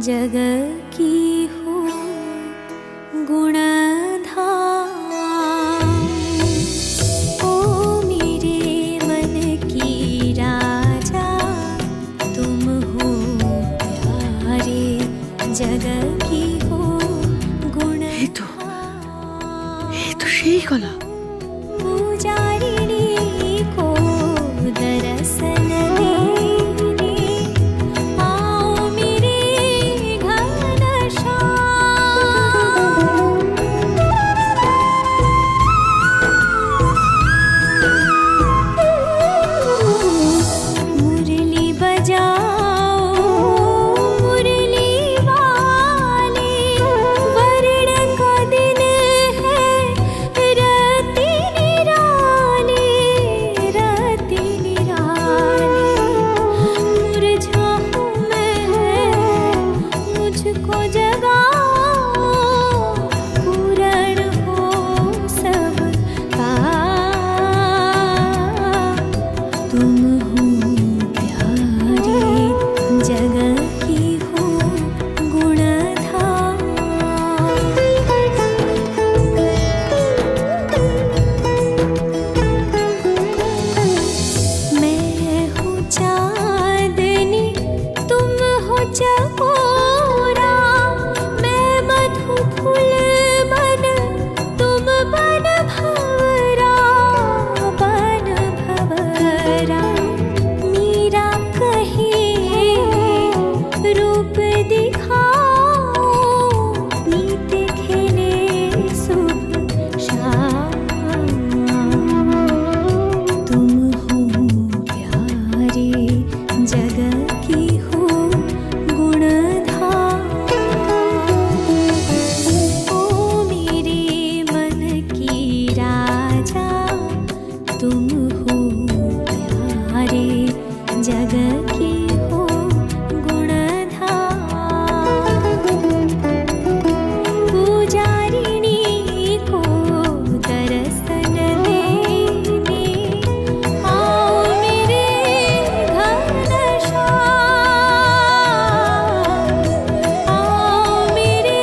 जग की हो गुणधाम, ओ मेरे मन की राजा तुम हो प्यारे, जग की हो गुणधाम। ये तो সেই গলা। पूजारिणी को दर्शन देने आओ मेरे घनश्याम। मुरली बजाओ मुरली वाले, वर्ण का दिन है रति निराली, रति निराली। मुरझाऊं मैं मुझको जगाओ, पूर्ण हो सब तुम हो प्यारे, जग की हो गुणधाम। मैं हूँ चांदनी तुम हो चकोरा, मैं मधु फूल बन तुम बन भंवरा, बन भंवरा। मीरा कहे रूप दिखाओ, नीत खेले शुभ शाम। तुम हो प्यारे, जग की हो गुणधाम, ओ मेरे मन की राजा तुम हो प्यारे, जग की हो गुणधाम। पूजारिणी को दर्शन देने आओ मेरे घनश्याम, आओ मेरे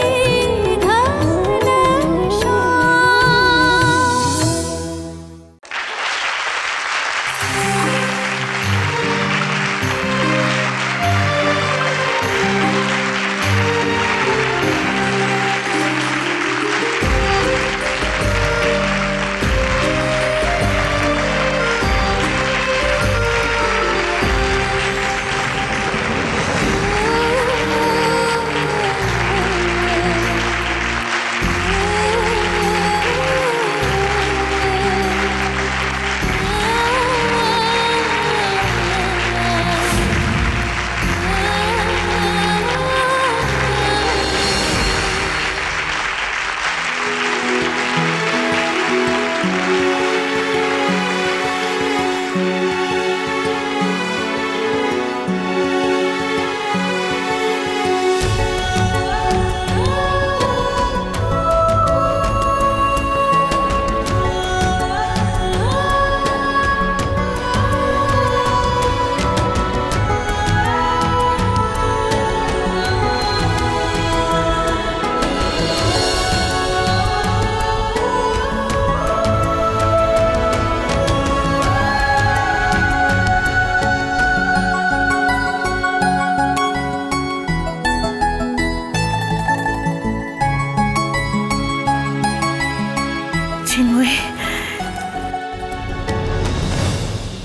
চিন্ময়ী,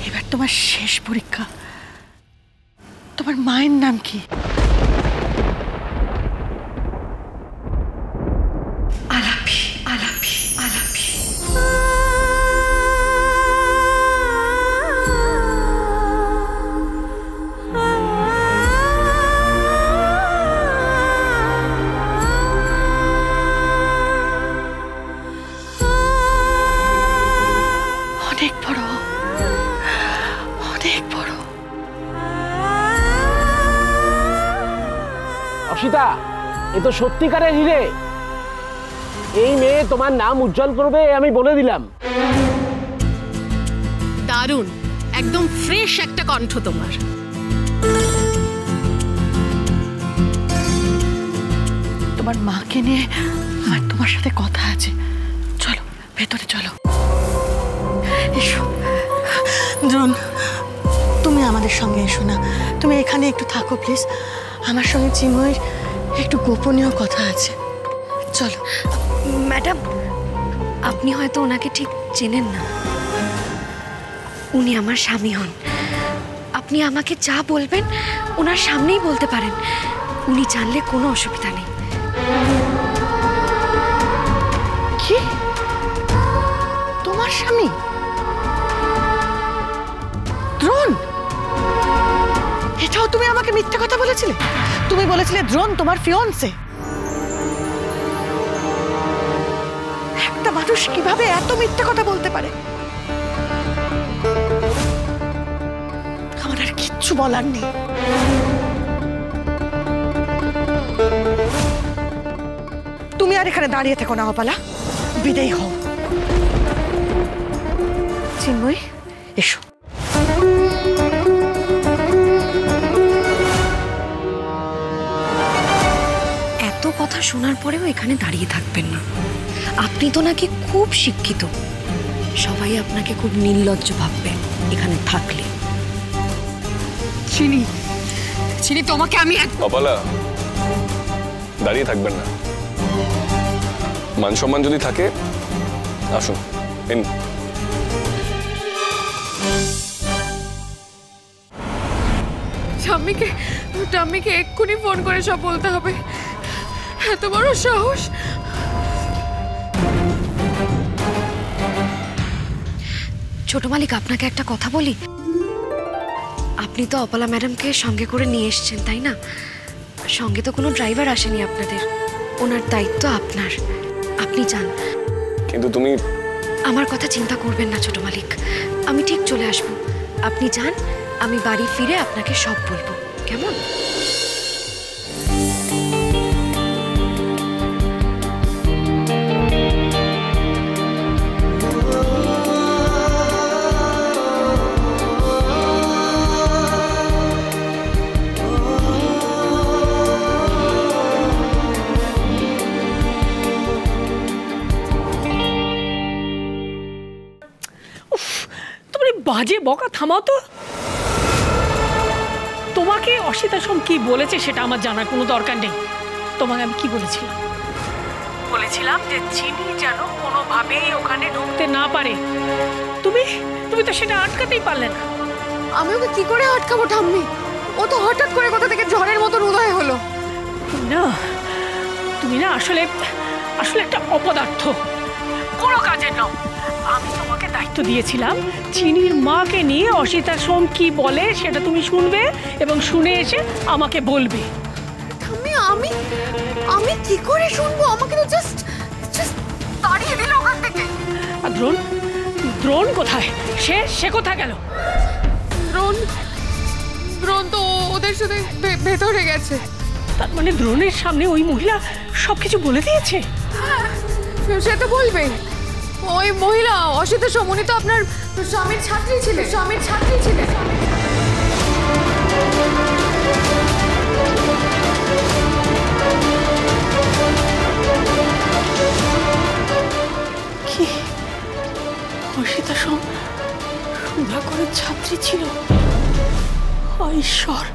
এবার তোমার শেষ পরীক্ষা। তোমার মায়ের নাম কি? আলাপি, আলাপি, আলাপি। অনেক বড়, অনেক বড়। অসিতা, এ তো সত্যিকারের হিরে। এই মেয়ে তোমার নাম উজ্জ্বল করবে, আমি বলে দিলাম। দারুণ, একদম ফ্রেশ একটা কণ্ঠ তোমার। তোমার মাকে নিয়ে আমার তোমার সাথে কথা আছে। চলো ভেতরে চলো। এসো দ্রোণ, তুমি আমাদের সঙ্গে এসো না, তুমি এখানে একটু থাকো প্লিজ। আমার সঙ্গে চিন্ময়ের একটু গোপনীয় কথা আছে। চলো। ম্যাডাম, আপনি হয়তো ওনাকে ঠিক চেনেন না। উনি আমার স্বামী হন। আপনি আমাকে যা বলবেন ওনার সামনেই বলতে পারেন, উনি জানলে কোনো অসুবিধা নেই। কি? তোমার স্বামী দ্রোণ? এটাও তুমি আমাকে মিথ্যে কথা বলেছিলে। তুমি বলেছিলে দ্রোণ তোমার ফিয়ন্সে। একটা মানুষ কিভাবে এত মিথ্যে কথা বলতে পারে? আমার আর কিচ্ছু বলার নেই। তুমি আর এখানে দাঁড়িয়ে থেকো না অপালা, বিদায় হও। চিন্ময় এসো। এত কথা শোনার পরেও এখানে দাঁড়িয়ে থাকবেন না। আপনি তো নাকি খুব শিক্ষিত, সবাই আপনাকে খুব নির্লজ্জ ভাববে এখানে থাকলে। চিনি চিনি, তোমাকে আমি অপালা, দাঁড়িয়ে থাকবেন না। মান সম্মান যদি থাকে আসুন। ঠাম্মিকে এক্ষুনি ফোন করে সব বলতে হবে। এত বড় সাহস! ছোট মালিক, আপনাকে একটা কথা বলি। আপনি তো অপলা ম্যাডামকে সঙ্গে করে নিয়ে এসেছেন, তাই না? সঙ্গে তো কোনো ড্রাইভার আসেনি আপনাদের, ওনার দায়িত্ব আপনার। আপনি যান। কিন্তু তুমি আমার কথা চিন্তা করবেন না ছোট মালিক, আমি ঠিক চলে আসব। আপনি যান, আমি বাড়ি ফিরে আপনাকে সব বলবো, কেমন? বাজে বকা থামাও তো। তোমাকে অসিতা সোম কি বলেছে সেটা আমার জানার কোনো দরকার নেই। তোমাকে আমি কি বলেছিলাম? বলেছিলাম যে চিনি যেন কোনোভাবেই ওখানে ঢুকতে না পারে। তুমি তো সেটা আটকাতেই পারলে না। আমি ওকে কি করে আটকাবো ঠাম্মি? ও তো হঠাৎ করে কোথা থেকে ঝড়ের মতন উদয় হলো। তুমি না আসলে একটা অপদার্থ, কোনো কাজের নাও। আমি তোমাকে দায়িত্ব দিয়েছিলাম চিনির মাকে নিয়ে অসিতা সোম কি বলে সেটা তুমি শুনবে এবং শুনে এসে আমাকে বলবে। আমি কি করে শুনবো? আমাকে তো জাস্ট তাড়িয়ে দিল ওখান থেকে। আর দ্রোণ কোথায়? সে কোথায় গেল? দ্রোণ তো ওদের সাথে ভেতরে গেছে। তার মানে দ্রোণের সামনে ওই মহিলা সবকিছু বলে দিয়েছে? সে তো বলবে। ওই মহিলা অসিতা সোম, উনি তো আপনার স্বামীর ছাত্রী ছিলেন। কি? অসিতা সোম সুধাকরের ছাত্রী ছিল? ঈশ্বর,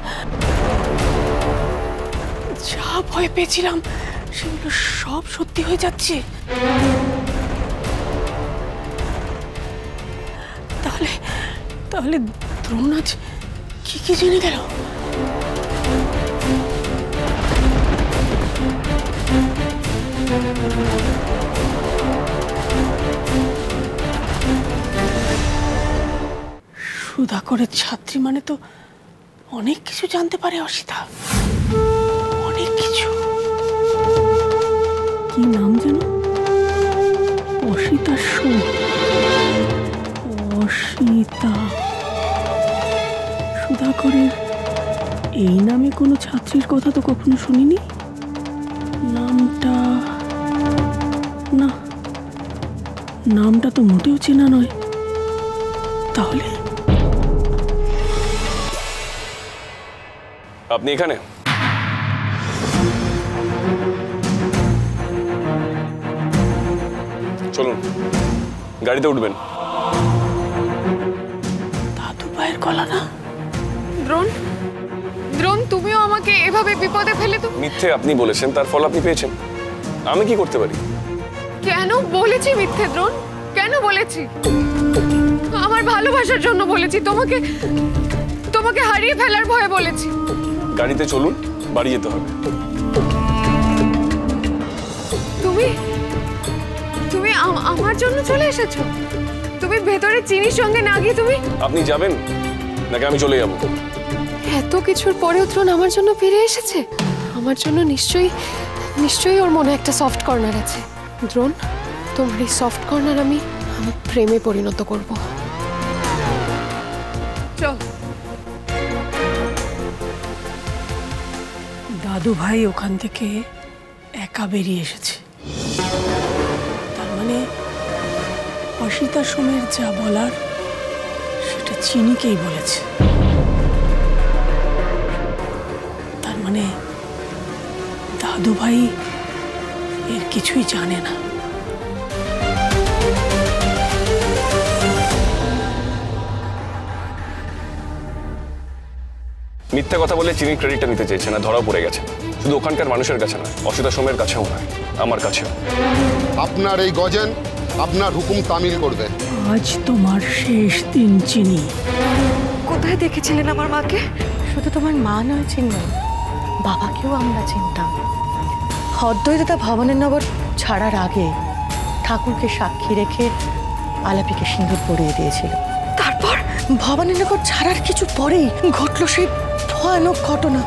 যা ভয় পেয়েছিলাম সেগুলো সব সত্যি হয়ে যাচ্ছে। তাহলে দ্রোণ আজ কি জেনে গেল? সুধাকরের ছাত্রী মানে তো অনেক কিছু জানতে পারে অসিতা, অনেক কিছু। কি নাম যেন? অসিতা সোম। অসিতা। সুধাকরের এই নামে কোনো ছাত্রীর কথা তো কখনো শুনিনি। নামটা তো মোটেও চেনা নয়। তাহলে আপনি এখানে? চলুন, গাড়িতে উঠবেন। দাদু ভাইয়ের গলা না? দ্রোণ, দ্রোণ, তুমিও আমাকে এভাবে বিপদে ফেলে তো। মিথ্যে আপনি বলেছেন, তার ফল আপনি পেয়েছেন। আমি কি করতে পারি? কেন বলেছি মিথ্যে দ্রোণ? কেন বলেছি? আমার ভালোবাসার জন্য বলেছি, তোমাকে তোমাকে হারিয়ে ফেলার ভয়ে বলেছি। গাড়িতে চলুন, বাড়ি যেতে হবে। তুমি তুমি আমার জন্য চলে এসেছো? তুমি ভেতরে চিনির সঙ্গে না গিয়ে তুমি আপনি যাবেন নাকি আমি চলে যাব? এত কিছুর পরেও দ্রোণ আমার জন্য ফিরে এসেছে। আমার জন্য নিশ্চয়ই ওর মনে একটা সফট কর্নার আছে। দ্রোণ, তোমার এই সফট কর্নার আমি আমার প্রেমে পরিণত করব। চল। দাদু ভাই ওখান থেকে একা বেরিয়ে এসেছে, তার মানে অসিতা সোমের যা বলার সেটা চিনিকেই বলেছে। তার মানে দাদু ভাই এর কিছুই জানে না। মিথ্যা কথা বলে চিনির ক্রেডিটটা নিতে চাইছে না, ধরাও পড়ে গেছে। শুধু ওখানকার মানুষের কাছে না, অসিতা সোমের কাছেও নয়, আমার কাছেও। আপনার এই গজেন আপনার হুকুম তামিল করবে। আজ তোমার শেষ দিন চিনি। কোথায় দেখেছিলেন আমার মাকে? শুধু তোমার মা নয় চিনবেন, বাবাকেও আমরা চিনতাম। অদ্বৈততা ভবনের নগর ছাড়ার আগে ঠাকুরকে সাক্ষী রেখে আলাপিকে সিঁদুর পরিয়ে দিয়েছিল। তারপর ভবানীনগর ছাড়ার কিছু পরেই ঘটল সেই ভয়ানক ঘটনা।